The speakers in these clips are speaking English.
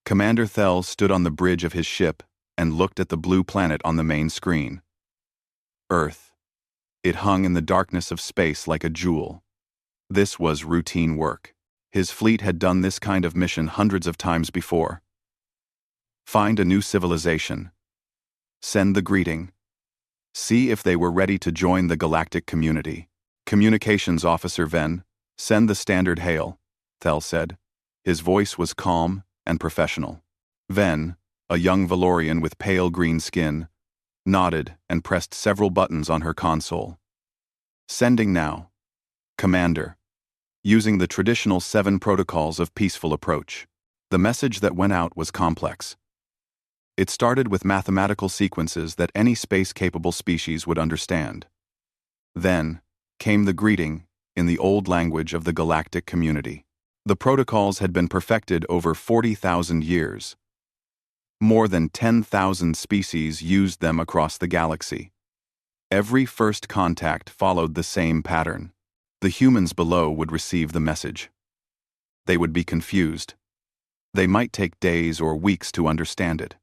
Commander Thel stood on the bridge of his ship and looked at the blue planet on the main screen. Earth. It hung in the darkness of space like a jewel. This was routine work. His fleet had done this kind of mission hundreds of times before. Find a new civilization. Send the greeting. See if they were ready to join the galactic community. Communications Officer Ven, send the standard hail, Thel said. His voice was calm and professional. Ven, a young Valorian with pale green skin, nodded and pressed several buttons on her console. Sending now. Commander. Using the traditional 7 protocols of peaceful approach. The message that went out was complex. It started with mathematical sequences that any space-capable species would understand. Then came the greeting in the old language of the galactic community. The protocols had been perfected over 40,000 years. More than 10,000 species used them across the galaxy. Every first contact followed the same pattern. The humans below would receive the message. They would be confused. They might take days or weeks to understand it.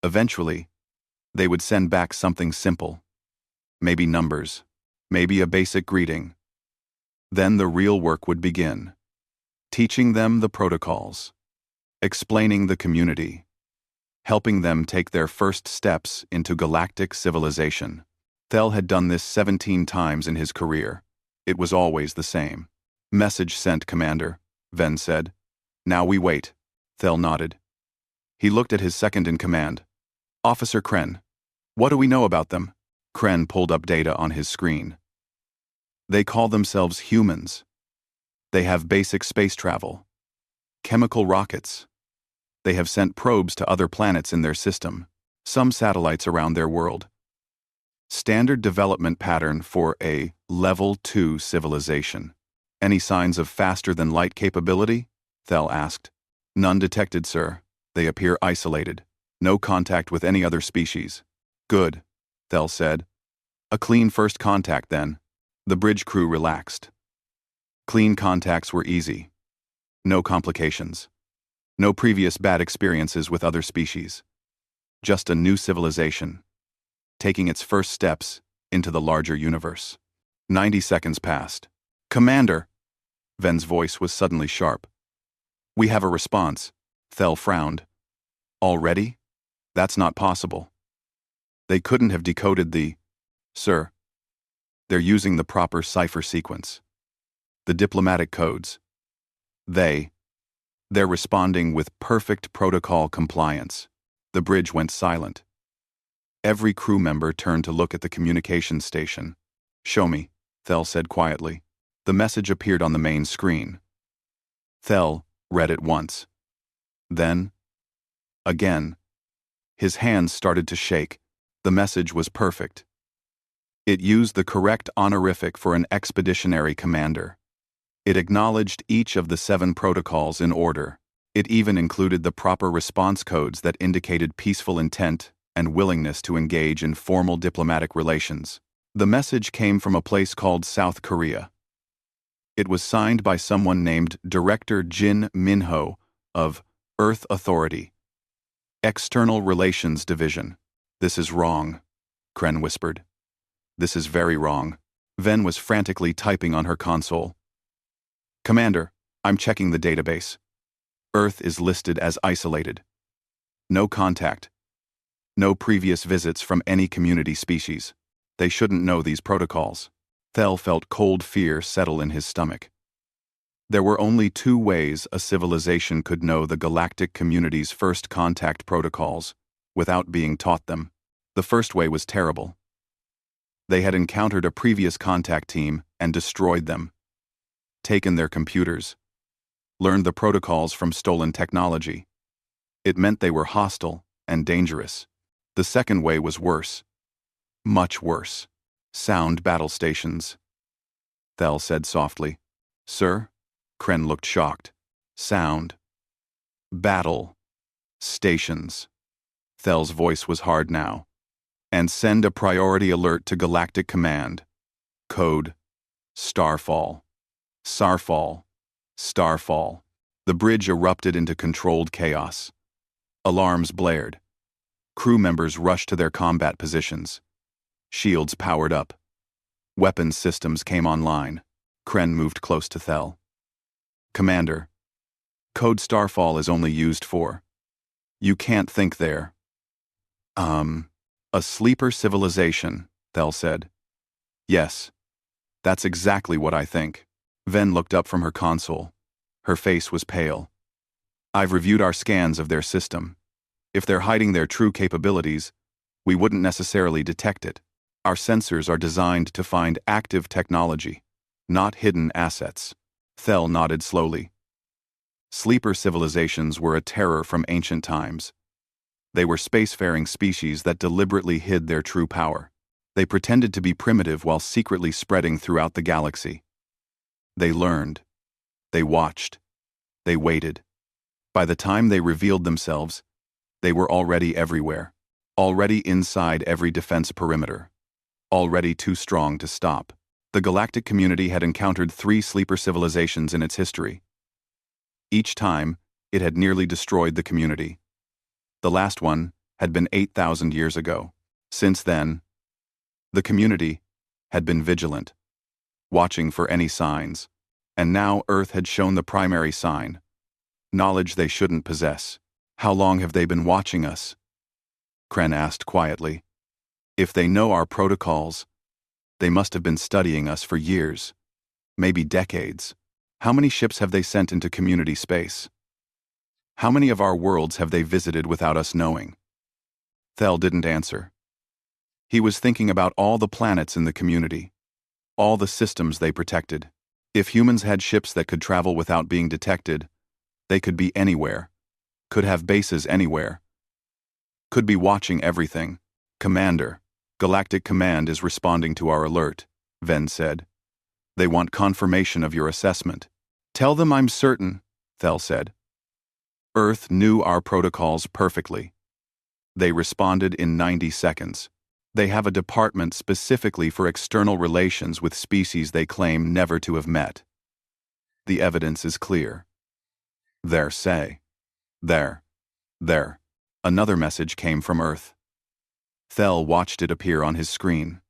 Eventually, they would send back something simple. Maybe numbers. Maybe a basic greeting. Then the real work would begin. Teaching them the protocols. Explaining the community. Helping them take their first steps into galactic civilization. Thel had done this 17 times in his career. It was always the same. Message sent, Commander, Ven said. Now we wait. Thel nodded. He looked at his second-in-command. Officer Kren. What do we know about them? Kren pulled up data on his screen. They call themselves humans. They have basic space travel. Chemical rockets. They have sent probes to other planets in their system, some satellites around their world. Standard development pattern for a Level 2 civilization. Any signs of faster-than-light capability? Thel asked. None detected, sir. They appear isolated. No contact with any other species. Good, Thel said. A clean first contact, then. The bridge crew relaxed. Clean contacts were easy. No complications. No previous bad experiences with other species. Just a new civilization, taking its first steps into the larger universe. 90 seconds passed. Commander! Ven's voice was suddenly sharp. We have a response. Thel frowned. Already? That's not possible. They couldn't have decoded the... Sir. They're using the proper cipher sequence. The diplomatic codes. They're responding with perfect protocol compliance. The bridge went silent. Every crew member turned to look at the communications station. Show me, Thel said quietly. The message appeared on the main screen. Thel read it once. Then, again. His hands started to shake. The message was perfect. It used the correct honorific for an expeditionary commander. It acknowledged each of the 7 protocols in order. It even included the proper response codes that indicated peaceful intent and willingness to engage in formal diplomatic relations. The message came from a place called South Korea. It was signed by someone named Director Jin Minho of Earth Authority. External Relations Division. This is wrong, Kren whispered. This is very wrong. Ven was frantically typing on her console. Commander, I'm checking the database. Earth is listed as isolated. No contact. No previous visits from any community species. They shouldn't know these protocols. Thel felt cold fear settle in his stomach. There were only 2 ways a civilization could know the galactic community's first contact protocols without being taught them. The first way was terrible. They had encountered a previous contact team and destroyed them. Taken their computers. Learned the protocols from stolen technology. It meant they were hostile and dangerous. The second way was worse. Much worse. Sound battle stations. Thel said softly. Sir? Kren looked shocked. Sound. Battle. Stations. Thel's voice was hard now. And send a priority alert to Galactic Command. Code. Starfall. Sarfall. Starfall. The bridge erupted into controlled chaos. Alarms blared. Crew members rushed to their combat positions. Shields powered up. Weapons systems came online. Kren moved close to Thel. Commander, code Starfall is only used for. You can't think there. A sleeper civilization, Thel said. Yes, that's exactly what I think. Ven looked up from her console. Her face was pale. I've reviewed our scans of their system. If they're hiding their true capabilities, we wouldn't necessarily detect it. Our sensors are designed to find active technology, not hidden assets. Thel nodded slowly. Sleeper civilizations were a terror from ancient times. They were spacefaring species that deliberately hid their true power. They pretended to be primitive while secretly spreading throughout the galaxy. They learned. They watched. They waited. By the time they revealed themselves, they were already everywhere. Already inside every defense perimeter. Already too strong to stop. The galactic community had encountered 3 sleeper civilizations in its history. Each time, it had nearly destroyed the community. The last one had been 8,000 years ago. Since then, the community had been vigilant, watching for any signs, and now Earth had shown the primary sign, knowledge they shouldn't possess. How long have they been watching us? Kren asked quietly. If they know our protocols, they must have been studying us for years, maybe decades. How many ships have they sent into community space? How many of our worlds have they visited without us knowing? Thel didn't answer. He was thinking about all the planets in the community, all the systems they protected. If humans had ships that could travel without being detected, they could be anywhere, could have bases anywhere, could be watching everything. Commander, Galactic Command is responding to our alert, Ven said. They want confirmation of your assessment. Tell them I'm certain, Thel said. Earth knew our protocols perfectly. They responded in 90 seconds. They have a department specifically for external relations with species they claim never to have met. The evidence is clear. There. Another message came from Earth. Thel watched it appear on his screen.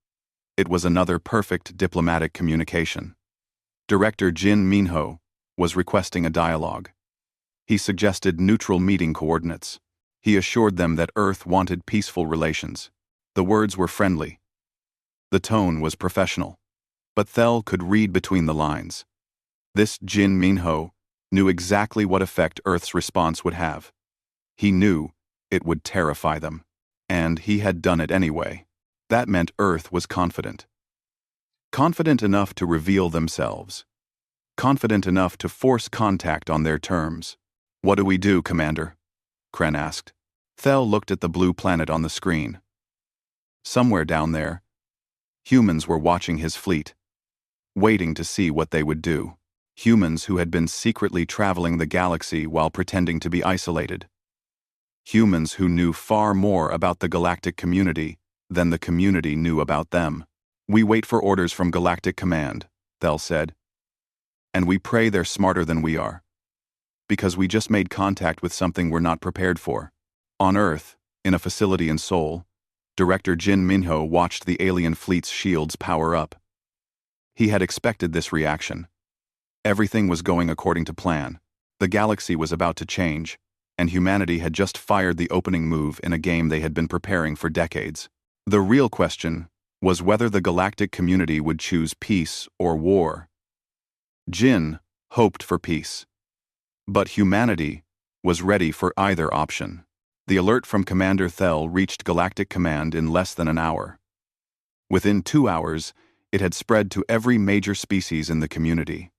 It was another perfect diplomatic communication. Director Jin Minho was requesting a dialogue. He suggested neutral meeting coordinates. He assured them that Earth wanted peaceful relations. The words were friendly. The tone was professional. But Thel could read between the lines. This Jin Minho knew exactly what effect Earth's response would have. He knew it would terrify them. And he had done it anyway. That meant Earth was confident. Confident enough to reveal themselves. Confident enough to force contact on their terms. What do we do, Commander? Kren asked. Thel looked at the blue planet on the screen. Somewhere down there, humans were watching his fleet, waiting to see what they would do. Humans who had been secretly traveling the galaxy while pretending to be isolated. Humans who knew far more about the galactic community than the community knew about them. We wait for orders from Galactic Command, Thel said. And we pray they're smarter than we are. Because we just made contact with something we're not prepared for. On Earth, in a facility in Seoul, Director Jin Minho watched the alien fleet's shields power up. He had expected this reaction. Everything was going according to plan. The galaxy was about to change, and humanity had just fired the opening move in a game they had been preparing for decades. The real question was whether the galactic community would choose peace or war. Jin hoped for peace. But humanity was ready for either option. The alert from Commander Thel reached Galactic Command in less than an hour. Within 2 hours, it had spread to every major species in the community.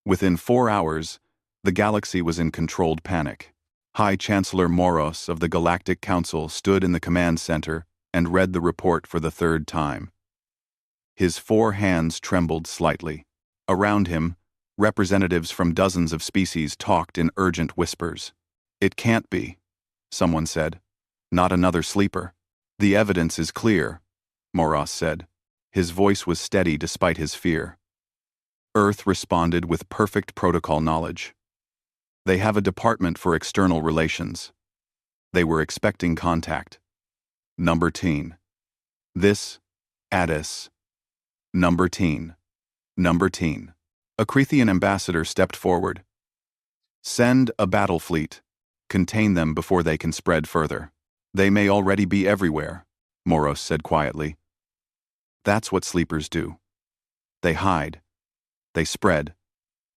Within 4 hours, the galaxy was in controlled panic. High Chancellor Moros of the Galactic Council stood in the command center and read the report for the 3rd time. His 4 hands trembled slightly. Around him, representatives from dozens of species talked in urgent whispers. It can't be, someone said. Not another sleeper. The evidence is clear, Moros said. His voice was steady despite his fear. Earth responded with perfect protocol knowledge. They have a department for external relations. They were expecting contact. Number teen. This, Addis. Number teen. Number teen. A Crethian ambassador stepped forward. Send a battle fleet. Contain them before they can spread further. They may already be everywhere, Moros said quietly. That's what sleepers do. They hide. They spread.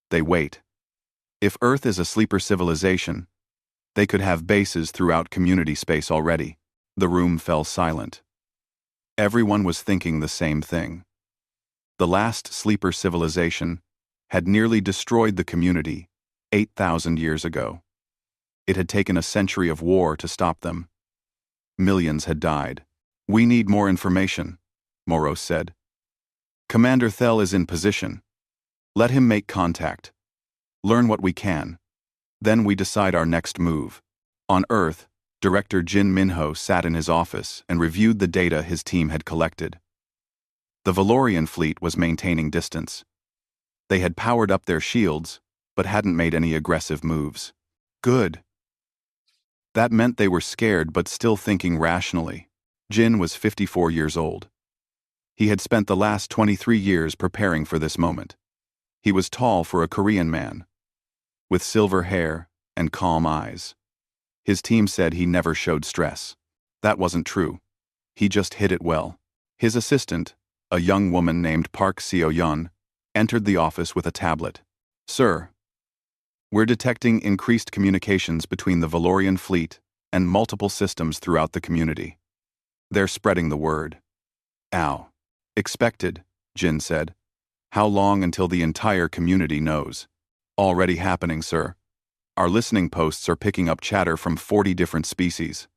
They wait. If Earth is a sleeper civilization, they could have bases throughout community space already. The room fell silent. Everyone was thinking the same thing. The last sleeper civilization had nearly destroyed the community 8,000 years ago. It had taken a century of war to stop them. Millions had died. We need more information, Moros said. Commander Thel is in position. Let him make contact. Learn what we can. Then we decide our next move. On Earth, Director Jin Minho sat in his office and reviewed the data his team had collected. The Valorian fleet was maintaining distance. They had powered up their shields, but hadn't made any aggressive moves. Good. That meant they were scared but still thinking rationally. Jin was 54 years old. He had spent the last 23 years preparing for this moment. He was tall for a Korean man, with silver hair and calm eyes. His team said he never showed stress. That wasn't true. He just hid it well. His assistant, a young woman named Park Seo-yeon, entered the office with a tablet. Sir, we're detecting increased communications between the Valorian fleet and multiple systems throughout the community. They're spreading the word. Ow. Expected, Jin said. How long until the entire community knows? Already happening, sir. Our listening posts are picking up chatter from 40 different species.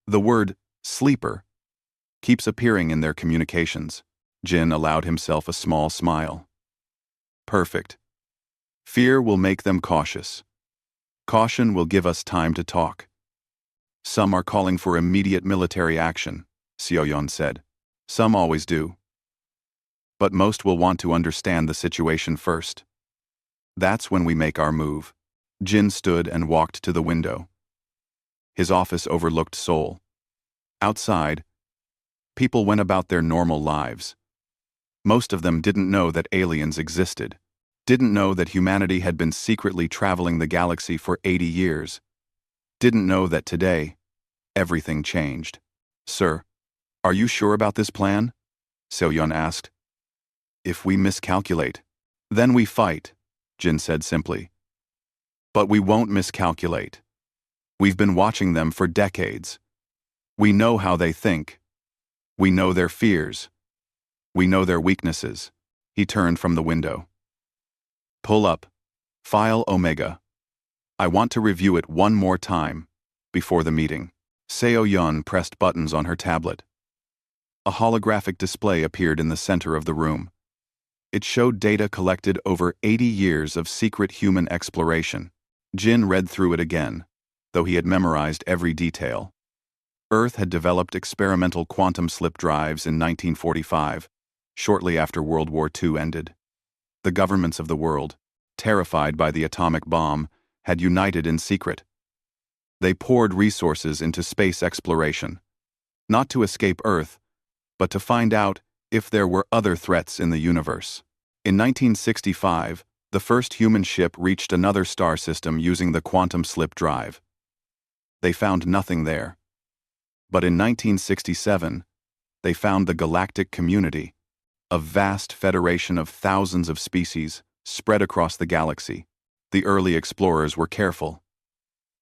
The word sleeper keeps appearing in their communications. Jin allowed himself a small smile. Perfect. Fear will make them cautious. Caution will give us time to talk. Some are calling for immediate military action, Seo-yeon said. Some always do. But most will want to understand the situation first. That's when we make our move. Jin stood and walked to the window. His office overlooked Seoul. Outside, people went about their normal lives. Most of them didn't know that aliens existed, didn't know that humanity had been secretly traveling the galaxy for 80 years, didn't know that today, everything changed. Sir, are you sure about this plan? Seo-yeon asked. If we miscalculate, then we fight, Jin said simply. But we won't miscalculate. We've been watching them for decades. We know how they think. We know their fears. We know their weaknesses. He turned from the window. Pull up. File Omega. I want to review it one more time, before the meeting. Seo-yeon pressed buttons on her tablet. A holographic display appeared in the center of the room. It showed data collected over 80 years of secret human exploration. Jin read through it again, though he had memorized every detail. Earth had developed experimental quantum slip drives in 1945, shortly after World War II ended. The governments of the world, terrified by the atomic bomb, had united in secret. They poured resources into space exploration, not to escape Earth, but to find out if there were other threats in the universe. In 1965, the first human ship reached another star system using the quantum slip drive. They found nothing there. But in 1967, they found the Galactic community, a vast federation of thousands of species spread across the galaxy. The early explorers were careful.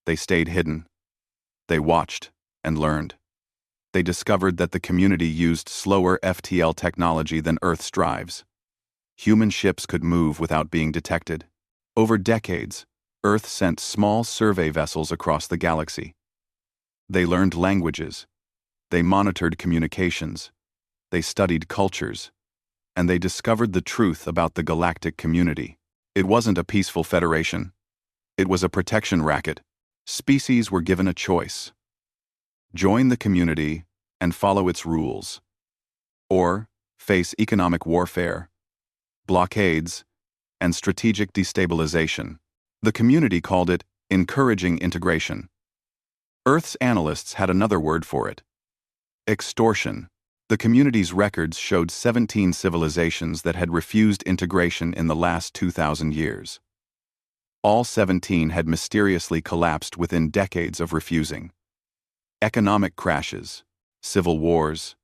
They stayed hidden. They watched and learned. They discovered that the community used slower FTL technology than Earth's drives. Human ships could move without being detected. Over decades, Earth sent small survey vessels across the galaxy. They learned languages. They monitored communications. They studied cultures. And they discovered the truth about the galactic community. It wasn't a peaceful federation. It was a protection racket. Species were given a choice. Join the community and follow its rules. Or face economic warfare, blockades, and strategic destabilization. The community called it encouraging integration. Earth's analysts had another word for it: extortion. The community's records showed 17 civilizations that had refused integration in the last 2,000 years. All 17 had mysteriously collapsed within decades of refusing. Economic crashes, civil wars,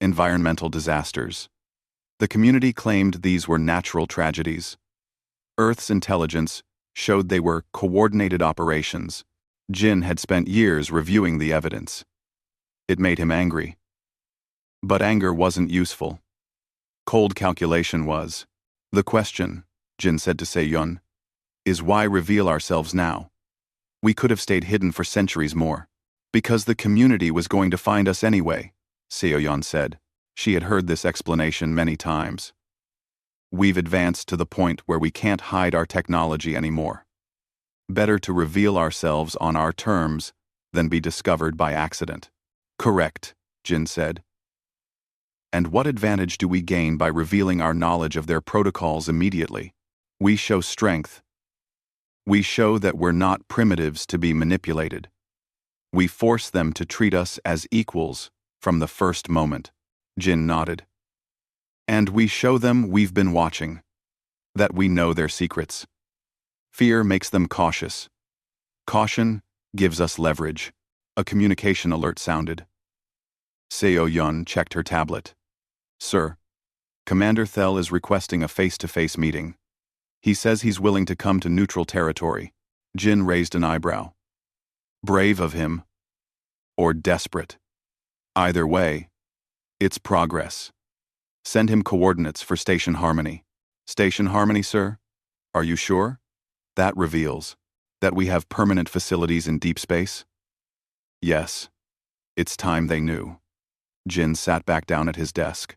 environmental disasters. The community claimed these were natural tragedies. Earth's intelligence showed they were coordinated operations. Jin had spent years reviewing the evidence. It made him angry. But anger wasn't useful. Cold calculation was. The question, Jin said to Se-Yun, is why reveal ourselves now? We could have stayed hidden for centuries more. Because the community was going to find us anyway, Se-Yun said. She had heard this explanation many times. We've advanced to the point where we can't hide our technology anymore. Better to reveal ourselves on our terms than be discovered by accident. Correct, Jin said. And what advantage do we gain by revealing our knowledge of their protocols immediately? We show strength. We show that we're not primitives to be manipulated. We force them to treat us as equals from the first moment. Jin nodded. And we show them we've been watching, that we know their secrets. Fear makes them cautious. Caution gives us leverage. A communication alert sounded. Se-Yun checked her tablet. Sir, Commander Thel is requesting a face-to-face meeting. He says he's willing to come to neutral territory. Jin raised an eyebrow. Brave of him. Or desperate. Either way, it's progress. Send him coordinates for Station Harmony. Station Harmony, sir? Are you sure? That reveals that we have permanent facilities in deep space? Yes. It's time they knew. Jin sat back down at his desk.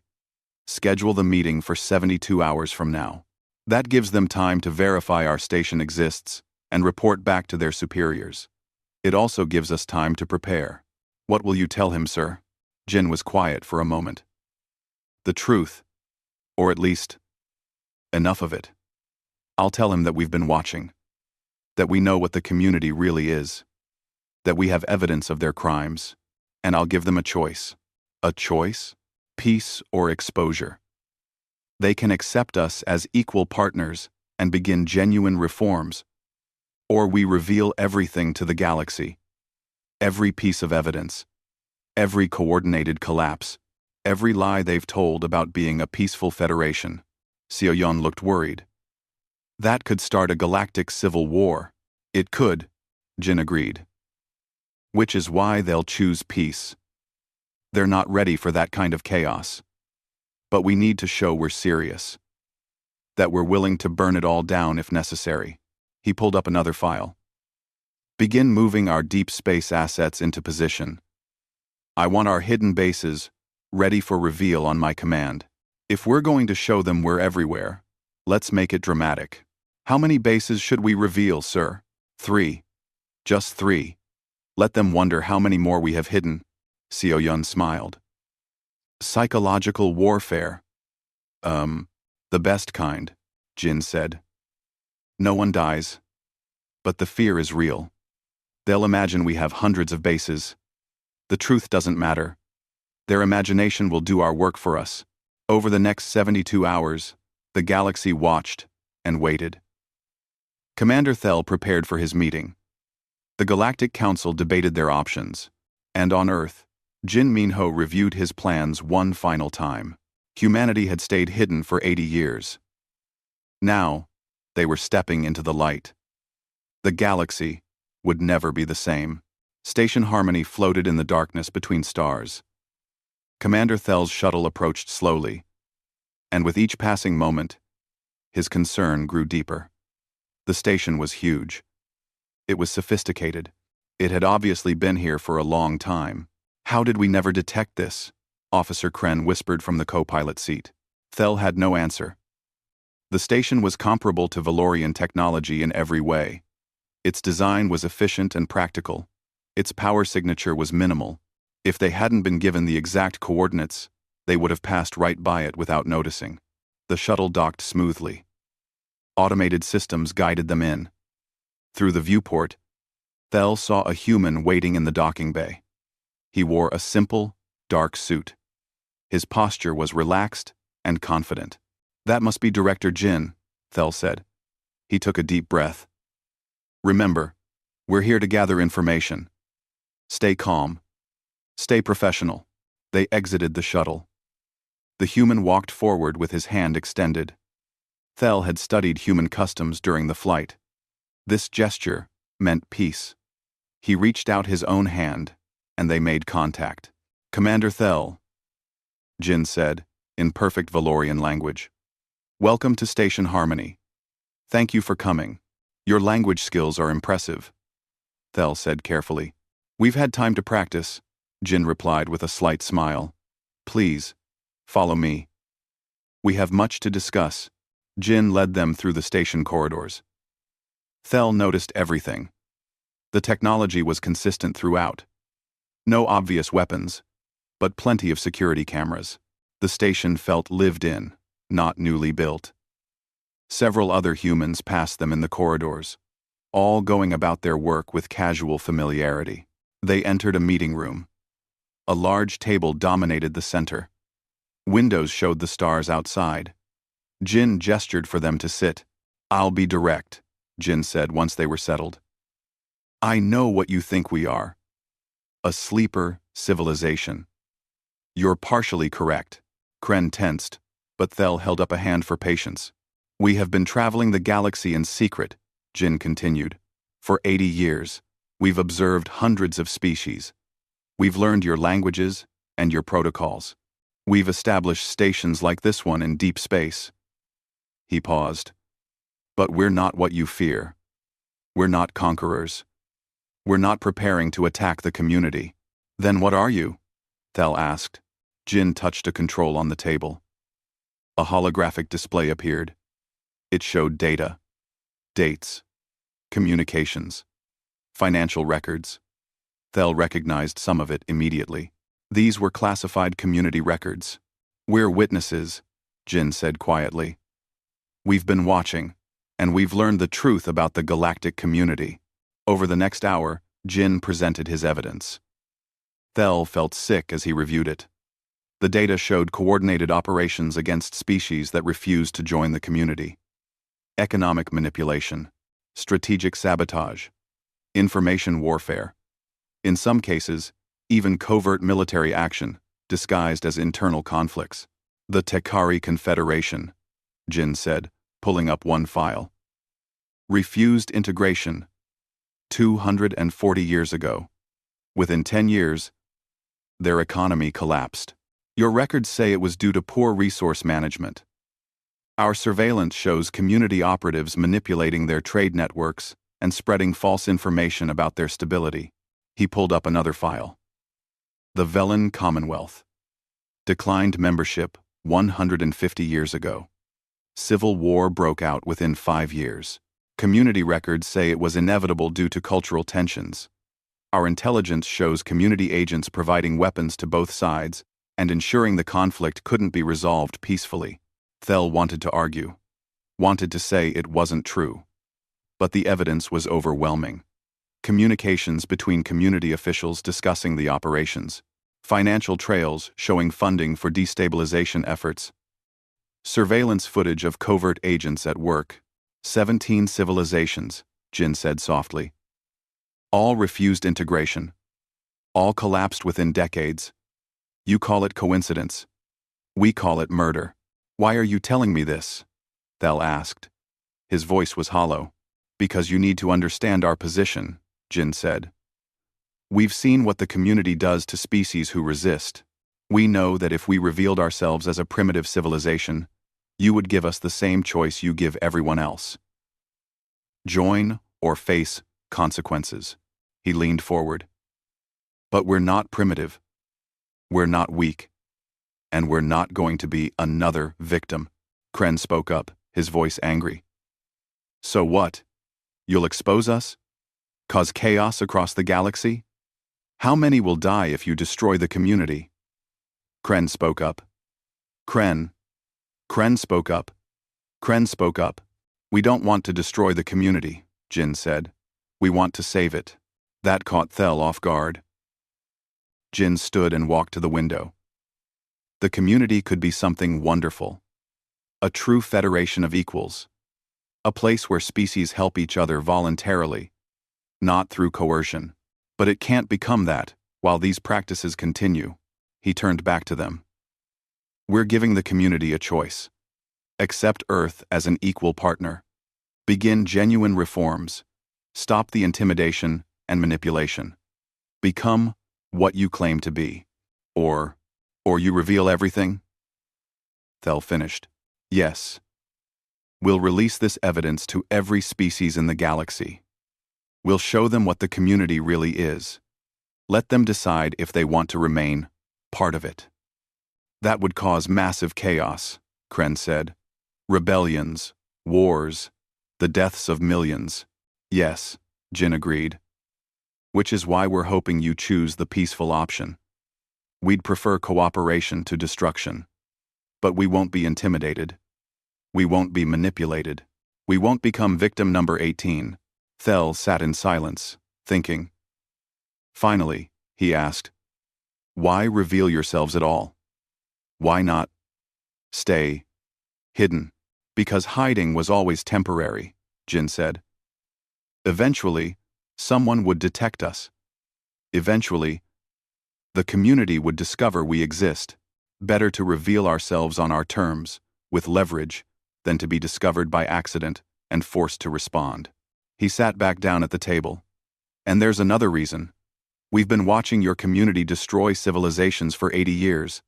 Schedule the meeting for 72 hours from now. That gives them time to verify our station exists and report back to their superiors. It also gives us time to prepare. What will you tell him, sir? Jin was quiet for a moment. The truth. Or at least, enough of it. I'll tell him that we've been watching. That we know what the community really is. That we have evidence of their crimes. And I'll give them a choice. A choice? Peace or exposure. They can accept us as equal partners and begin genuine reforms. Or we reveal everything to the galaxy. Every piece of evidence. Every coordinated collapse. Every lie they've told about being a peaceful federation. Se-Yun looked worried. That could start a galactic civil war. It could, Jin agreed. Which is why they'll choose peace. They're not ready for that kind of chaos. But we need to show we're serious. That we're willing to burn it all down if necessary. He pulled up another file. Begin moving our deep space assets into position. I want our hidden bases ready for reveal on my command. If we're going to show them we're everywhere, let's make it dramatic. How many bases should we reveal, sir? 3. Just 3. Let them wonder how many more we have hidden. Se-Yun smiled. Psychological warfare. The best kind, Jin said. No one dies. But the fear is real. They'll imagine we have hundreds of bases. The truth doesn't matter. Their imagination will do our work for us. Over the next 72 hours, the galaxy watched and waited. Commander Thel prepared for his meeting. The Galactic Council debated their options, and on Earth, Jin Minho reviewed his plans one final time. Humanity had stayed hidden for 80 years. Now, they were stepping into the light. The galaxy would never be the same. Station Harmony floated in the darkness between stars. Commander Thel's shuttle approached slowly, and with each passing moment, his concern grew deeper. The station was huge. It was sophisticated. It had obviously been here for a long time. How did we never detect this? Officer Kren whispered from the co-pilot seat. Thel had no answer. The station was comparable to Valorian technology in every way. Its design was efficient and practical. Its power signature was minimal. If they hadn't been given the exact coordinates, they would have passed right by it without noticing. The shuttle docked smoothly. Automated systems guided them in. Through the viewport, Thel saw a human waiting in the docking bay. He wore a simple, dark suit. His posture was relaxed and confident. "That must be Director Jin," Thel said. He took a deep breath. "Remember, we're here to gather information. Stay calm. Stay professional." They exited the shuttle. The human walked forward with his hand extended. Thel had studied human customs during the flight. This gesture meant peace. He reached out his own hand, and they made contact. "Commander Thel," Jin said, in perfect Valorian language. "Welcome to Station Harmony. Thank you for coming. Your language skills are impressive," Thel said carefully. "We've had time to practice," Jin replied with a slight smile. "Please, follow me. We have much to discuss." Jin led them through the station corridors. Thel noticed everything. The technology was consistent throughout. No obvious weapons, but plenty of security cameras. The station felt lived in, not newly built. Several other humans passed them in the corridors, all going about their work with casual familiarity. They entered a meeting room. A large table dominated the center. Windows showed the stars outside. Jin gestured for them to sit. "I'll be direct," Jin said once they were settled. "I know what you think we are. A sleeper civilization." "You're partially correct." Kren tensed, but Thel held up a hand for patience. "We have been traveling the galaxy in secret," Jin continued. "For 80 years, we've observed hundreds of species. We've learned your languages and your protocols. We've established stations like this one in deep space." He paused. "But we're not what you fear. We're not conquerors. We're not preparing to attack the community." "Then what are you?" Thel asked. Jin touched a control on the table. A holographic display appeared. It showed data, dates, communications, financial records. Thel recognized some of it immediately. These were classified community records. "We're witnesses," Jin said quietly. "We've been watching, and we've learned the truth about the galactic community." Over the next hour, Jin presented his evidence. Thel felt sick as he reviewed it. The data showed coordinated operations against species that refused to join the community. Economic manipulation, strategic sabotage, information warfare. In some cases, even covert military action, disguised as internal conflicts. "The Tekari Confederation," Jin said, pulling up one file. "Refused integration 240 years ago. Within 10 years, their economy collapsed. Your records say it was due to poor resource management. Our surveillance shows community operatives manipulating their trade networks and spreading false information about their stability." He pulled up another file. "The Velen Commonwealth. Declined membership 150 years ago. Civil war broke out within 5 years. Community records say it was inevitable due to cultural tensions. Our intelligence shows community agents providing weapons to both sides and ensuring the conflict couldn't be resolved peacefully." Thel wanted to argue, wanted to say it wasn't true. But the evidence was overwhelming. Communications between community officials discussing the operations. Financial trails showing funding for destabilization efforts. Surveillance footage of covert agents at work. 17 civilizations, Jin said softly. All refused integration. All collapsed within decades. You call it coincidence. We call it murder. "Why are you telling me this?" Thel asked. His voice was hollow. "Because you need to understand our position," Jin said. "We've seen what the community does to species who resist. We know that if we revealed ourselves as a primitive civilization, you would give us the same choice you give everyone else. Join or face consequences." He leaned forward. "But we're not primitive. We're not weak. And we're not going to be another victim." Kren spoke up, his voice angry. "So what? You'll expose us? Cause chaos across the galaxy? How many will die if you destroy the community?" Kren spoke up. Kren spoke up. Kren spoke up. "We don't want to destroy the community," Jin said. "We want to save it." That caught Thel off guard. Jin stood and walked to the window. The community could be something wonderful. A true federation of equals. A place where species help each other voluntarily, not through coercion. But it can't become that, while these practices continue. He turned back to them. We're giving the community a choice. Accept Earth as an equal partner. Begin genuine reforms. Stop the intimidation and manipulation. Become what you claim to be. Or you reveal everything? Thel finished. Yes. We'll release this evidence to every species in the galaxy. We'll show them what the community really is. Let them decide if they want to remain part of it. That would cause massive chaos, Kren said. Rebellions, wars, the deaths of millions. Yes, Jin agreed. Which is why we're hoping you choose the peaceful option. We'd prefer cooperation to destruction. But we won't be intimidated. We won't be manipulated. We won't become victim number 18. Thel sat in silence, thinking. Finally, he asked, why reveal yourselves at all? Why not stay hidden? Because hiding was always temporary, Jin said. Eventually, someone would detect us. Eventually, the community would discover we exist. Better to reveal ourselves on our terms, with leverage, than to be discovered by accident and forced to respond. He sat back down at the table. And there's another reason. We've been watching your community destroy civilizations for 80 years.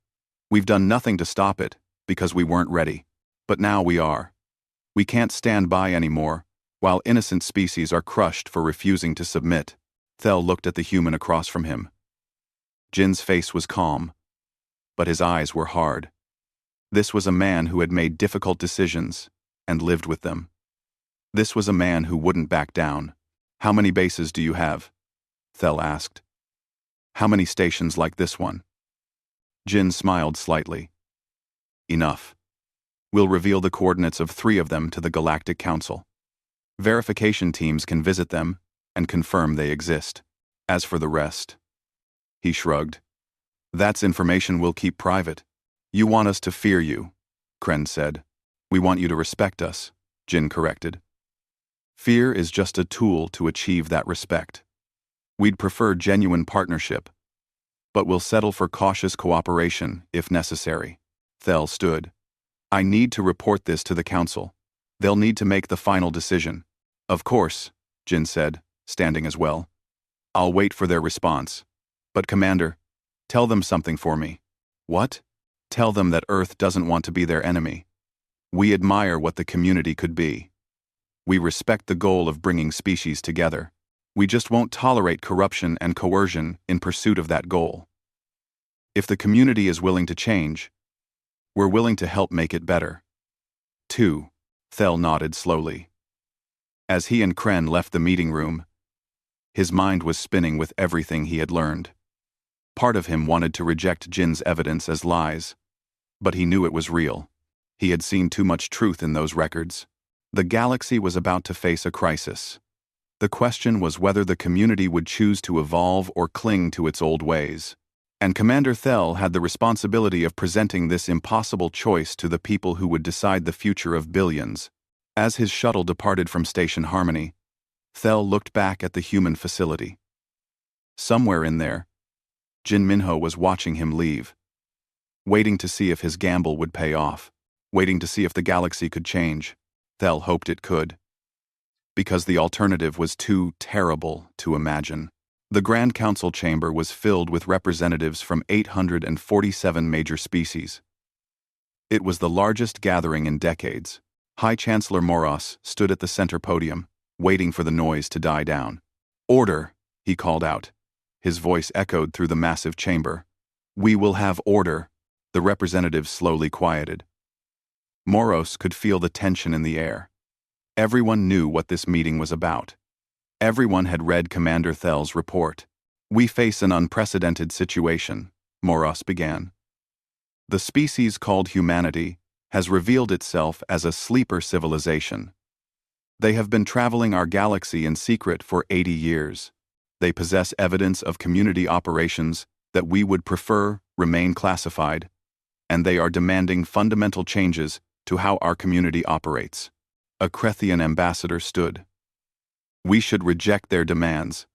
We've done nothing to stop it, because we weren't ready. But now we are. We can't stand by anymore, while innocent species are crushed for refusing to submit. Thel looked at the human across from him. Jin's face was calm, but his eyes were hard. This was a man who had made difficult decisions and lived with them. This was a man who wouldn't back down. How many bases do you have? Thel asked. How many stations like this one? Jin smiled slightly. Enough. We'll reveal the coordinates of 3 of them to the Galactic Council. Verification teams can visit them and confirm they exist. As for the rest, he shrugged. That's information we'll keep private. You want us to fear you, Kren said. We want you to respect us, Jin corrected. Fear is just a tool to achieve that respect. We'd prefer genuine partnership, but we'll settle for cautious cooperation if necessary. Thel stood. I need to report this to the council. They'll need to make the final decision. Of course, Jin said, standing as well. I'll wait for their response. But Commander, tell them something for me. What? Tell them that Earth doesn't want to be their enemy. We admire what the community could be. We respect the goal of bringing species together. We just won't tolerate corruption and coercion in pursuit of that goal. If the community is willing to change, we're willing to help make it better. 2. Thel nodded slowly. As he and Kren left the meeting room, his mind was spinning with everything he had learned. Part of him wanted to reject Jin's evidence as lies, but he knew it was real. He had seen too much truth in those records. The galaxy was about to face a crisis. The question was whether the community would choose to evolve or cling to its old ways. And Commander Thel had the responsibility of presenting this impossible choice to the people who would decide the future of billions. As his shuttle departed from Station Harmony, Thel looked back at the human facility. Somewhere in there, Jin Minho was watching him leave, waiting to see if his gamble would pay off, waiting to see if the galaxy could change. Thel hoped it could, because the alternative was too terrible to imagine. The Grand Council chamber was filled with representatives from 847 major species. It was the largest gathering in decades. High Chancellor Moros stood at the center podium, waiting for the noise to die down. Order, he called out. His voice echoed through the massive chamber. We will have order. The representatives slowly quieted. Moros could feel the tension in the air. Everyone knew what this meeting was about. Everyone had read Commander Thel's report. We face an unprecedented situation, Moros began. The species called humanity has revealed itself as a sleeper civilization. They have been traveling our galaxy in secret for 80 years. They possess evidence of community operations that we would prefer remain classified, and they are demanding fundamental changes to how our community operates. A Krethian ambassador stood. We should reject their demands.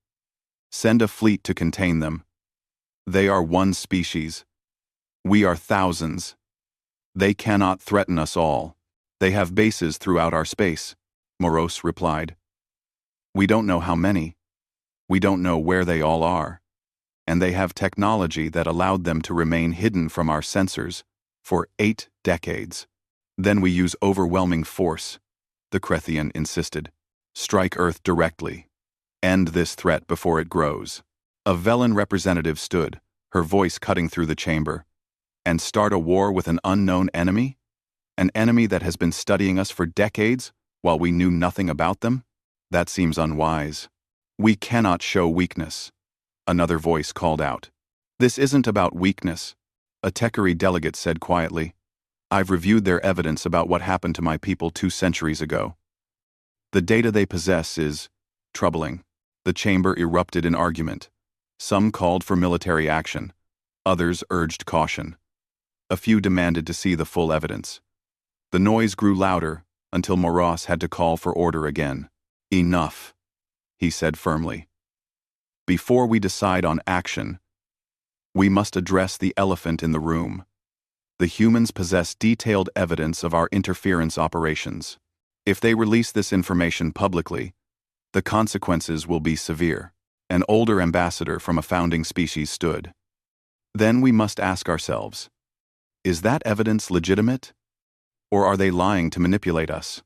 Send a fleet to contain them. They are one species. We are thousands. They cannot threaten us all. They have bases throughout our space, Moros replied. We don't know how many. We don't know where they all are. And they have technology that allowed them to remain hidden from our sensors for 8 decades. Then we use overwhelming force, the Krethian insisted. Strike Earth directly. End this threat before it grows. A Velen representative stood, her voice cutting through the chamber. And start a war with an unknown enemy? An enemy that has been studying us for decades while we knew nothing about them? That seems unwise. We cannot show weakness. Another voice called out. This isn't about weakness, a Tekari delegate said quietly. I've reviewed their evidence about what happened to my people 2 centuries ago. The data they possess is troubling. The chamber erupted in argument. Some called for military action. Others urged caution. A few demanded to see the full evidence. The noise grew louder until Moros had to call for order again. Enough, he said firmly. Before we decide on action, we must address the elephant in the room. The humans possess detailed evidence of our interference operations. If they release this information publicly, the consequences will be severe. An older ambassador from a founding species stood. Then we must ask ourselves, is that evidence legitimate? Or are they lying to manipulate us?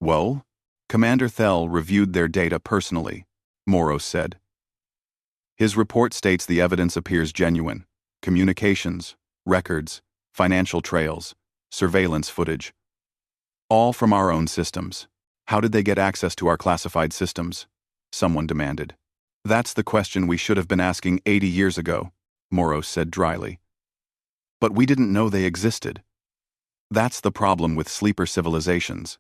Well, Commander Thel reviewed their data personally, Moros said. His report states the evidence appears genuine. Communications, records, financial trails, surveillance footage. All from our own systems. How did they get access to our classified systems? Someone demanded. That's the question we should have been asking 80 years ago, Moros said dryly. But we didn't know they existed. That's the problem with sleeper civilizations.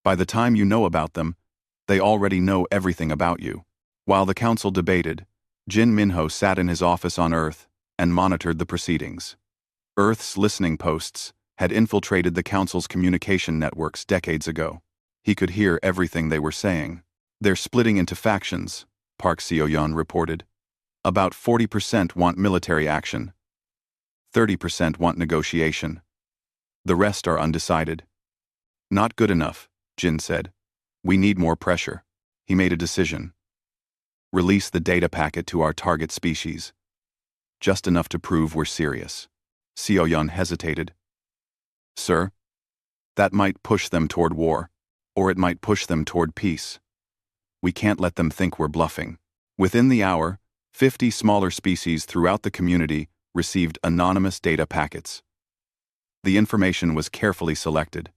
By the time you know about them, they already know everything about you. While the council debated, Jin Minho sat in his office on Earth and monitored the proceedings. Earth's listening posts had infiltrated the council's communication networks decades ago. He could hear everything they were saying. They're splitting into factions, Park Seo-yeon reported. About 40% want military action. 30% want negotiation. The rest are undecided. Not good enough, Jin said. We need more pressure. He made a decision. Release the data packet to our target species. Just enough to prove we're serious. Seo-yeon hesitated. Sir, that might push them toward war, or it might push them toward peace. We can't let them think we're bluffing. Within the hour, 50 smaller species throughout the community received anonymous data packets. The information was carefully selected.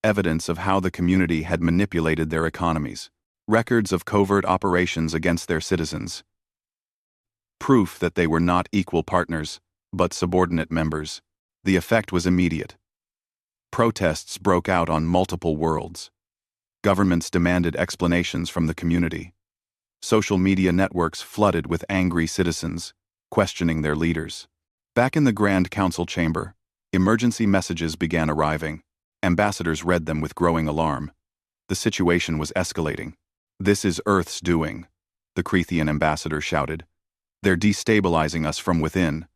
Evidence of how the community had manipulated their economies. Records of covert operations against their citizens. Proof that they were not equal partners, but subordinate members. The effect was immediate. Protests broke out on multiple worlds. Governments demanded explanations from the community. Social media networks flooded with angry citizens, questioning their leaders. Back in the Grand Council chamber, emergency messages began arriving. Ambassadors read them with growing alarm. The situation was escalating. This is Earth's doing, the Krethian ambassador shouted. They're destabilizing us from within.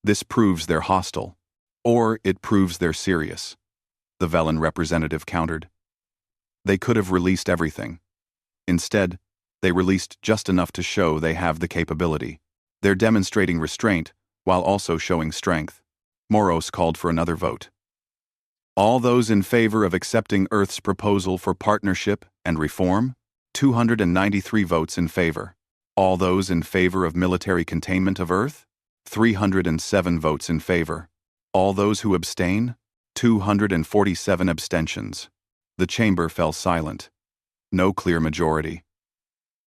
This proves they're hostile. Or it proves they're serious, the Velen representative countered. They could have released everything. Instead, they released just enough to show they have the capability. They're demonstrating restraint while also showing strength. Moros called for another vote. All those in favor of accepting Earth's proposal for partnership and reform? 293 votes in favor. All those in favor of military containment of Earth? 307 votes in favor. All those who abstain? 247 abstentions. The chamber fell silent. No clear majority.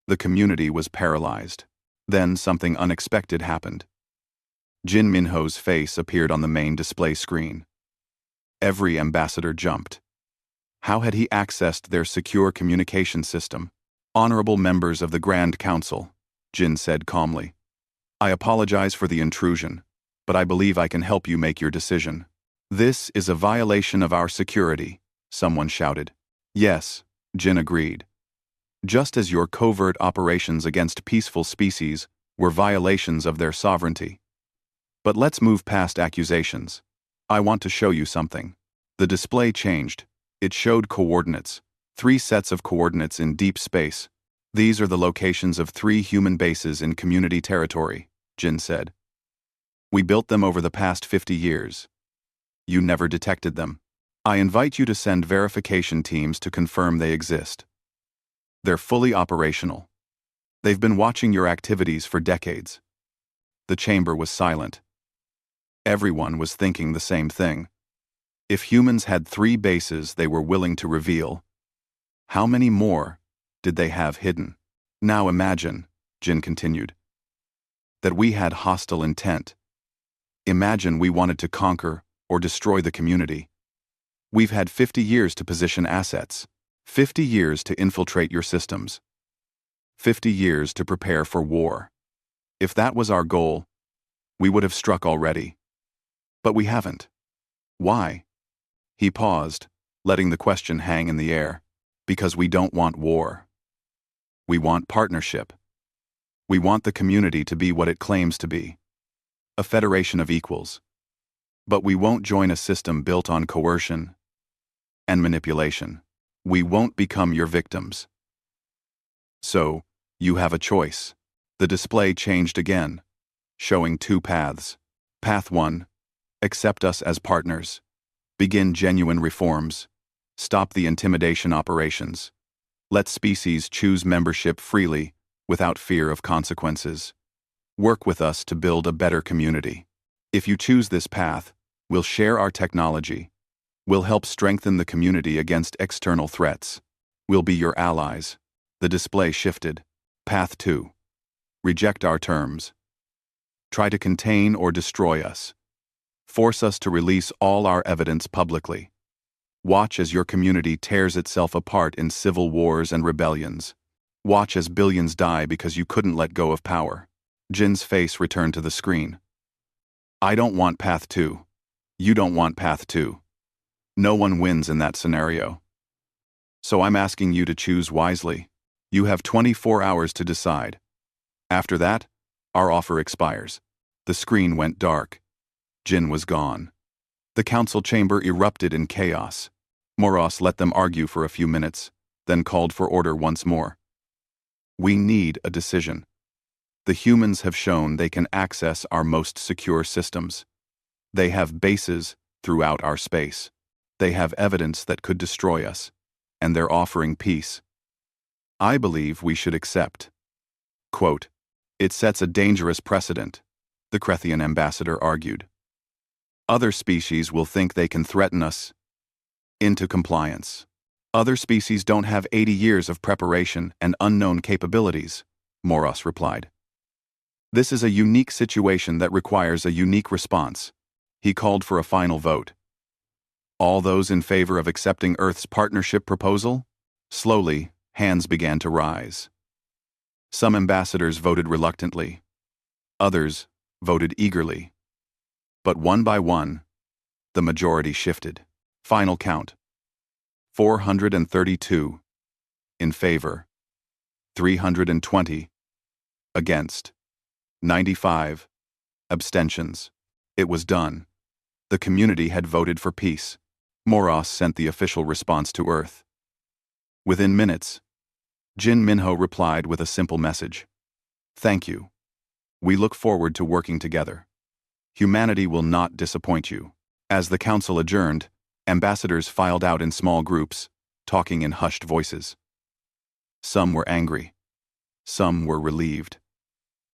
The community was paralyzed. Then something unexpected happened. Jin Minho's face appeared on the main display screen. Every ambassador jumped. How had he accessed their secure communication system? Honorable members of the Grand Council, Jin said calmly. I apologize for the intrusion, but I believe I can help you make your decision. This is a violation of our security, someone shouted. Yes, Jin agreed. Just as your covert operations against peaceful species were violations of their sovereignty. But let's move past accusations. I want to show you something. The display changed. It showed coordinates, 3 sets of coordinates in deep space. These are the locations of 3 human bases in community territory, Jin said. We built them over the past 50 years. You never detected them. I invite you to send verification teams to confirm they exist. They're fully operational. They've been watching your activities for decades. The chamber was silent. Everyone was thinking the same thing. If humans had 3 bases they were willing to reveal, how many more did they have hidden? Now imagine, Jin continued, that we had hostile intent. Imagine we wanted to conquer or destroy the community. We've had 50 years to position assets, 50 years to infiltrate your systems, 50 years to prepare for war. If that was our goal, we would have struck already. But we haven't. Why? He paused, letting the question hang in the air. Because we don't want war. We want partnership. We want the community to be what it claims to be. A federation of equals. But we won't join a system built on coercion and manipulation. We won't become your victims. So, you have a choice. The display changed again, showing 2 paths. Path 1, accept us as partners. Begin genuine reforms. Stop the intimidation operations. Let species choose membership freely, without fear of consequences. Work with us to build a better community. If you choose this path, we'll share our technology. We'll help strengthen the community against external threats. We'll be your allies. The display shifted. Path 2. Reject our terms. Try to contain or destroy us. Force us to release all our evidence publicly. Watch as your community tears itself apart in civil wars and rebellions. Watch as billions die because you couldn't let go of power. Jin's face returned to the screen. I don't want Path 2. You don't want Path 2. No one wins in that scenario. So I'm asking you to choose wisely. You have 24 hours to decide. After that, our offer expires. The screen went dark. Jin was gone. The council chamber erupted in chaos. Moros let them argue for a few minutes, then called for order once more. We need a decision. The humans have shown they can access our most secure systems. They have bases throughout our space. They have evidence that could destroy us, and they're offering peace. I believe we should accept. Quote, it sets a dangerous precedent, the Krethian ambassador argued. Other species will think they can threaten us into compliance. Other species don't have 80 years of preparation and unknown capabilities, Moros replied. This is a unique situation that requires a unique response. He called for a final vote. All those in favor of accepting Earth's partnership proposal? Slowly, hands began to rise. Some ambassadors voted reluctantly. Others voted eagerly. But one by one, the majority shifted. Final count. 432 in favor. 320 against. 95 abstentions. It was done. The community had voted for peace. Moros sent the official response to Earth. Within minutes, Jin Minho replied with a simple message. Thank you. We look forward to working together. Humanity will not disappoint you. As the council adjourned, ambassadors filed out in small groups, talking in hushed voices. Some were angry. Some were relieved.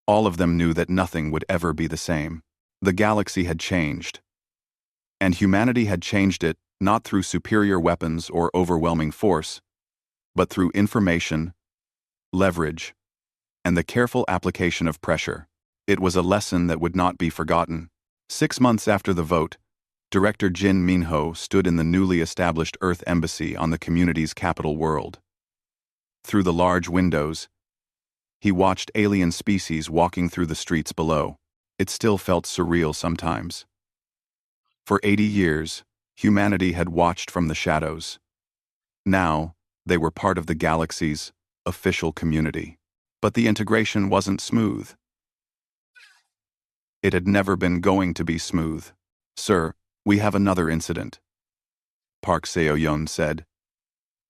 All of them knew that nothing would ever be the same. The galaxy had changed. And humanity had changed it not through superior weapons or overwhelming force, but through information, leverage, and the careful application of pressure. It was a lesson that would not be forgotten. 6 months after the vote, Director Jin Minho stood in the newly established Earth Embassy on the community's capital world. Through the large windows, he watched alien species walking through the streets below. It still felt surreal sometimes. For 80 years, humanity had watched from the shadows. Now, they were part of the galaxy's official community. But the integration wasn't smooth. It had never been going to be smooth. "Sir, we have another incident," Park Seo-yeon said,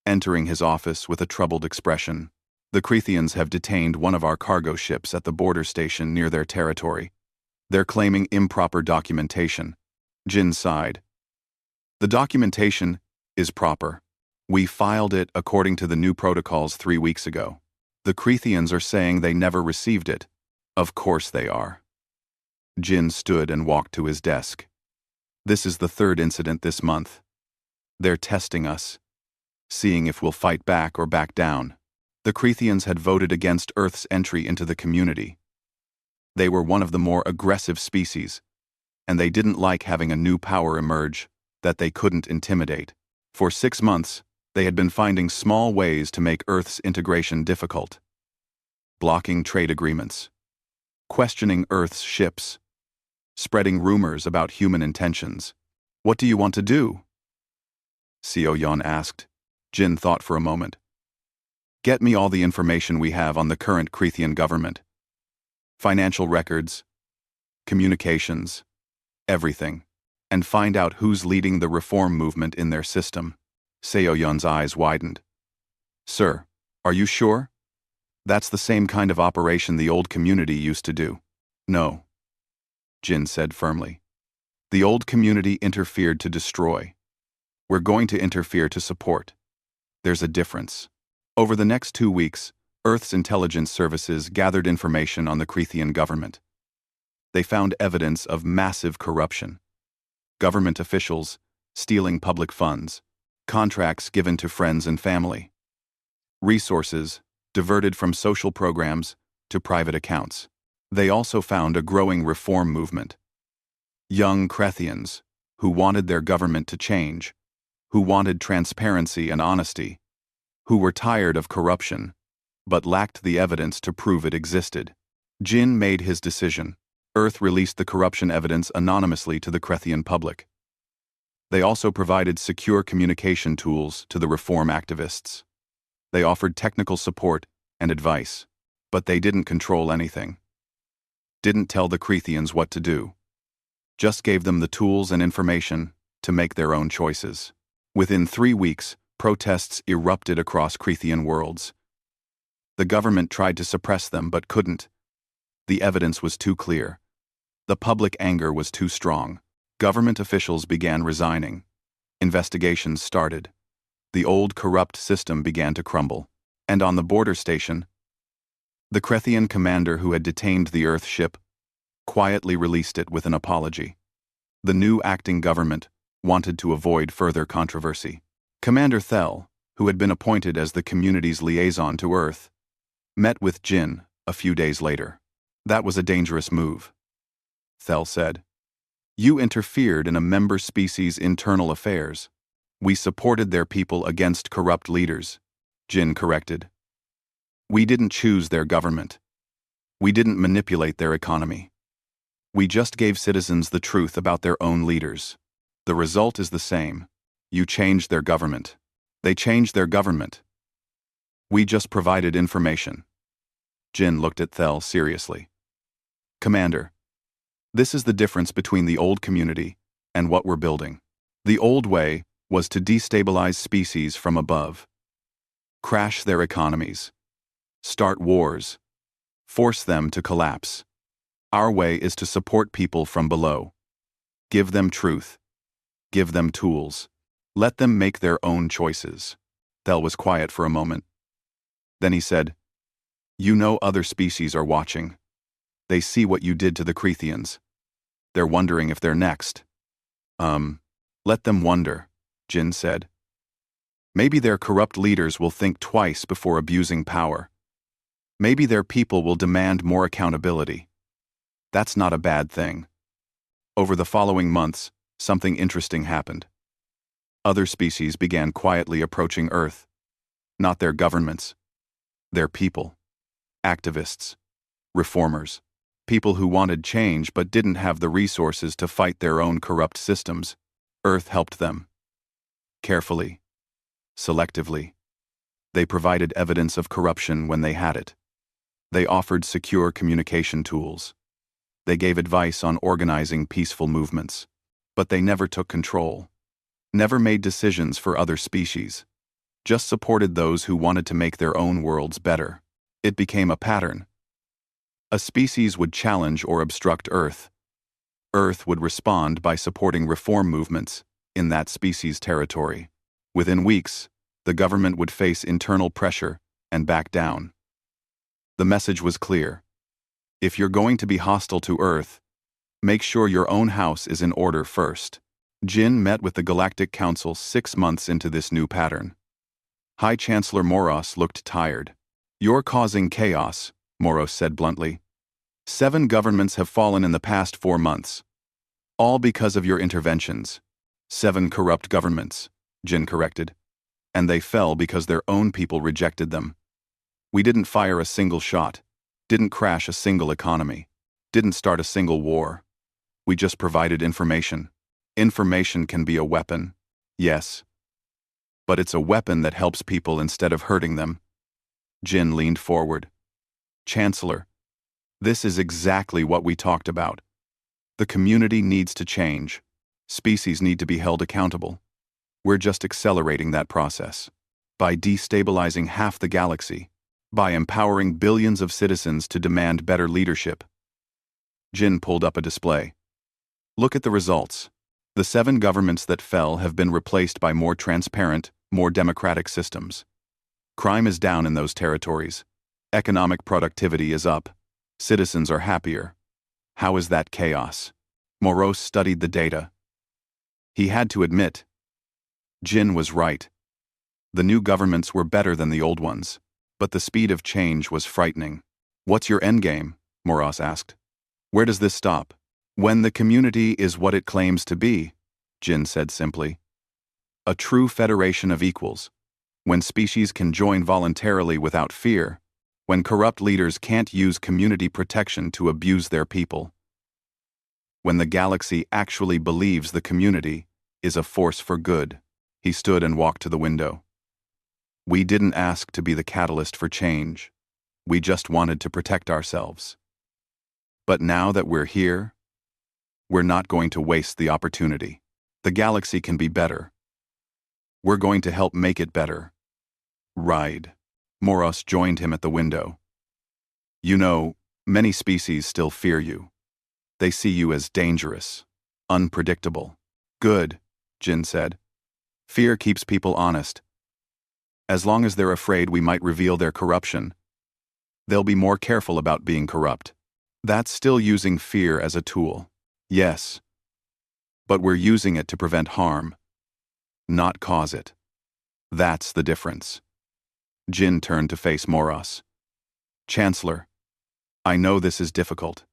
entering his office with a troubled expression. "The Crethians have detained one of our cargo ships at the border station near their territory. They're claiming improper documentation." Jin sighed. "The documentation is proper. We filed it according to the new protocols 3 weeks ago. The Crethians are saying they never received it." "Of course they are." Jin stood and walked to his desk. "This is the third incident this month. They're testing us, seeing if we'll fight back or back down." The Crethians had voted against Earth's entry into the community. They were one of the more aggressive species, and they didn't like having a new power emerge that they couldn't intimidate. For 6 months, they had been finding small ways to make Earth's integration difficult. Blocking trade agreements, questioning Earth's ships, spreading rumors about human intentions. "What do you want to do?" Seo-yeon asked. Jin thought for a moment. "Get me all the information we have on the current Crethian government. Financial records, communications, everything. And find out who's leading the reform movement in their system." Seo-yeon's eyes widened. "Sir, are you sure? That's the same kind of operation the old community used to do." "No," Jin said firmly. "The old community interfered to destroy. We're going to interfere to support. There's a difference." Over the next 2 weeks, Earth's intelligence services gathered information on the Crethian government. They found evidence of massive corruption. Government officials stealing public funds, contracts given to friends and family, resources diverted from social programs to private accounts. They also found a growing reform movement. Young Crethians who wanted their government to change, who wanted transparency and honesty, who were tired of corruption, but lacked the evidence to prove it existed. Jin made his decision. Earth released the corruption evidence anonymously to the Crethian public. They also provided secure communication tools to the reform activists. They offered technical support and advice, but they didn't control anything. Didn't tell the Crethians what to do. Just gave them the tools and information to make their own choices. Within 3 weeks, protests erupted across Crethian worlds. The government tried to suppress them but couldn't. The evidence was too clear. The public anger was too strong. Government officials began resigning. Investigations started. The old corrupt system began to crumble. And on the border station, the Crethian commander who had detained the Earth ship quietly released it with an apology. The new acting government wanted to avoid further controversy. Commander Thel, who had been appointed as the community's liaison to Earth, met with Jin a few days later. "That was a dangerous move," Thel said. "You interfered in a member species' internal affairs." "We supported their people against corrupt leaders," Jin corrected. "We didn't choose their government. We didn't manipulate their economy. We just gave citizens the truth about their own leaders. The result is the same. You changed their government. They changed their government. We just provided information." Jin looked at Thel seriously. "Commander, this is the difference between the old community and what we're building. The old way was to destabilize species from above, crash their economies, start wars, force them to collapse. Our way is to support people from below. Give them truth. Give them tools. Let them make their own choices." Thel was quiet for a moment. Then he said, "You know other species are watching. They see what you did to the Crethians. They're wondering if they're next." Let them wonder," Jin said. "Maybe their corrupt leaders will think twice before abusing power. Maybe their people will demand more accountability. That's not a bad thing." Over the following months, something interesting happened. Other species began quietly approaching Earth. Not their governments, Their people. Activists. Reformers. People who wanted change but didn't have the resources to fight their own corrupt systems. Earth helped them. Carefully. Selectively. They provided evidence of corruption when they had it. They offered secure communication tools. They gave advice on organizing peaceful movements. But they never took control. Never made decisions for other species. Just supported those who wanted to make their own worlds better. It became a pattern. A species would challenge or obstruct Earth. Earth would respond by supporting reform movements in that species' territory. Within weeks, the government would face internal pressure and back down. The message was clear. If you're going to be hostile to Earth, make sure your own house is in order first. Jin met with the Galactic Council 6 months into this new pattern. High Chancellor Moros looked tired. "You're causing chaos," Moros said bluntly. 7 governments have fallen in the past 4 months. All because of your interventions. 7 corrupt governments, Jin corrected. And they fell because their own people rejected them. We didn't fire a single shot, didn't crash a single economy, didn't start a single war. We just provided information. Information can be a weapon, yes. But it's a weapon that helps people instead of hurting them. Jin leaned forward. "Chancellor, this is exactly what we talked about. The community needs to change. Species need to be held accountable. We're just accelerating that process. By destabilizing half the galaxy. By empowering billions of citizens to demand better leadership." Jin pulled up a display. "Look at the results. The 7 governments that fell have been replaced by more transparent, more democratic systems. Crime is down in those territories. Economic productivity is up. Citizens are happier. How is that chaos?" Moros studied the data. He had to admit, Jin was right. The new governments were better than the old ones, but the speed of change was frightening. "What's your endgame?" Moros asked. "Where does this stop?" "When the community is what it claims to be," Jin said simply. "A true federation of equals. When species can join voluntarily without fear. When corrupt leaders can't use community protection to abuse their people. When the galaxy actually believes the community is a force for good." He stood and walked to the window. "We didn't ask to be the catalyst for change. We just wanted to protect ourselves. But now that we're here, we're not going to waste the opportunity. The galaxy can be better. We're going to help make it better." "Ride." Moros joined him at the window. "You know, many species still fear you. They see you as dangerous, unpredictable." "Good," Jin said. "Fear keeps people honest. As long as they're afraid we might reveal their corruption, they'll be more careful about being corrupt. That's still using fear as a tool. Yes. But we're using it to prevent harm, not cause it. That's the difference." Jin turned to face Moros. "Chancellor, I know this is difficult.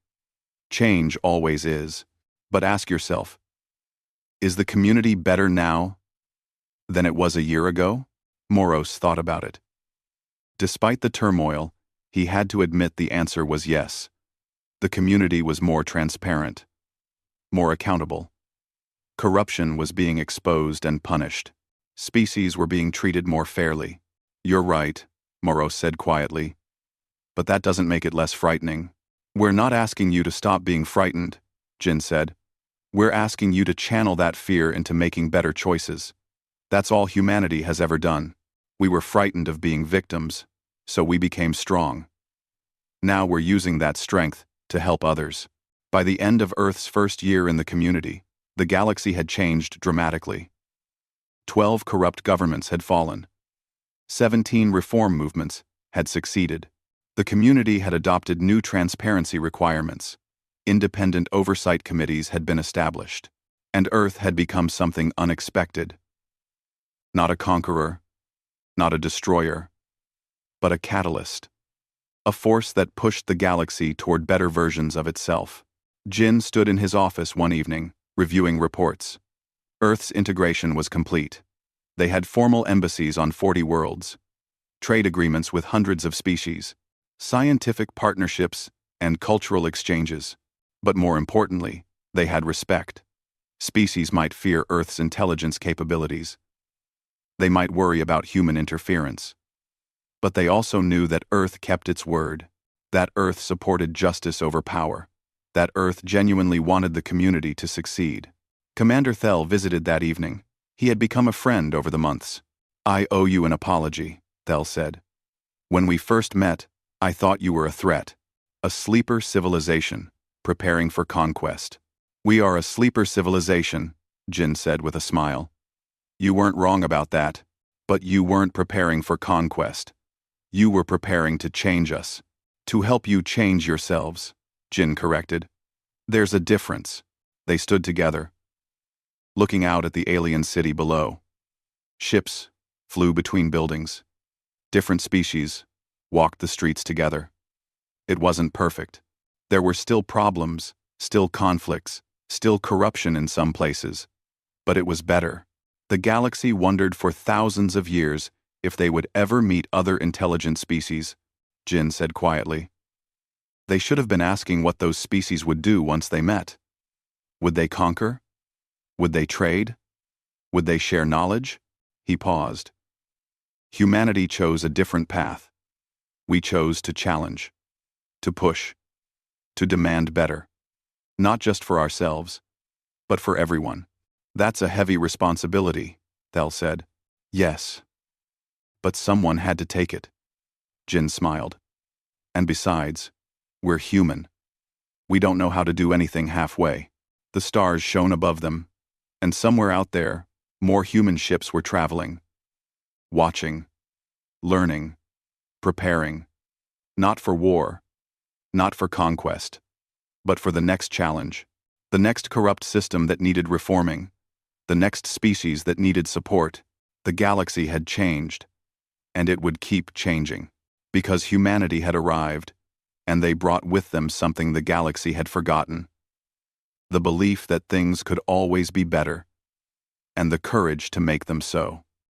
Change always is. But ask yourself, is the community better now than it was a year ago?" Moros thought about it. Despite the turmoil, he had to admit the answer was yes. The community was more transparent, more accountable. Corruption was being exposed and punished. Species were being treated more fairly. "You're right," Moros said quietly. "But that doesn't make it less frightening." "We're not asking you to stop being frightened," Jin said. "We're asking you to channel that fear into making better choices. That's all humanity has ever done. We were frightened of being victims, so we became strong. Now we're using that strength to help others." By the end of Earth's first year in the community, the galaxy had changed dramatically. 12 corrupt governments had fallen. 17 reform movements had succeeded. The community had adopted new transparency requirements. Independent oversight committees had been established. And Earth had become something unexpected. Not a conqueror, not a destroyer, but a catalyst. A force that pushed the galaxy toward better versions of itself. Jin stood in his office one evening, reviewing reports. Earth's integration was complete. They had formal embassies on 40 worlds. trade agreements with hundreds of species, scientific partnerships, and cultural exchanges. But more importantly, they had respect. Species might fear Earth's intelligence capabilities. They might worry about human interference. But they also knew that Earth kept its word, that Earth supported justice over power, that Earth genuinely wanted the community to succeed. Commander Thel visited that evening. He had become a friend over the months. "I owe you an apology," Thel said. "When we first met, I thought you were a threat, a sleeper civilization, preparing for conquest." "We are a sleeper civilization," Jin said with a smile. "You weren't wrong about that, but you weren't preparing for conquest. You were preparing to change us. To help you change yourselves," Jin corrected. "There's a difference." They stood together, looking out at the alien city below. Ships flew between buildings. Different species walked the streets together. It wasn't perfect. There were still problems, still conflicts, still corruption in some places. But it was better. The galaxy wondered for thousands of years if they would ever meet other intelligent species, Jin said quietly. They should have been asking what those species would do once they met. Would they conquer? Would they trade? Would they share knowledge? He paused. Humanity chose a different path. We chose to challenge, to push, to demand better. Not just for ourselves, but for everyone. "That's a heavy responsibility," Thel said. "Yes. But someone had to take it." Jin smiled. "And besides, we're human. We don't know how to do anything halfway." The stars shone above them, and somewhere out there, more human ships were traveling. Watching, learning, preparing. Not for war, not for conquest, but for the next challenge, the next corrupt system that needed reforming, the next species that needed support. The galaxy had changed, and it would keep changing, because humanity had arrived, and they brought with them something the galaxy had forgotten: the belief that things could always be better, and the courage to make them so.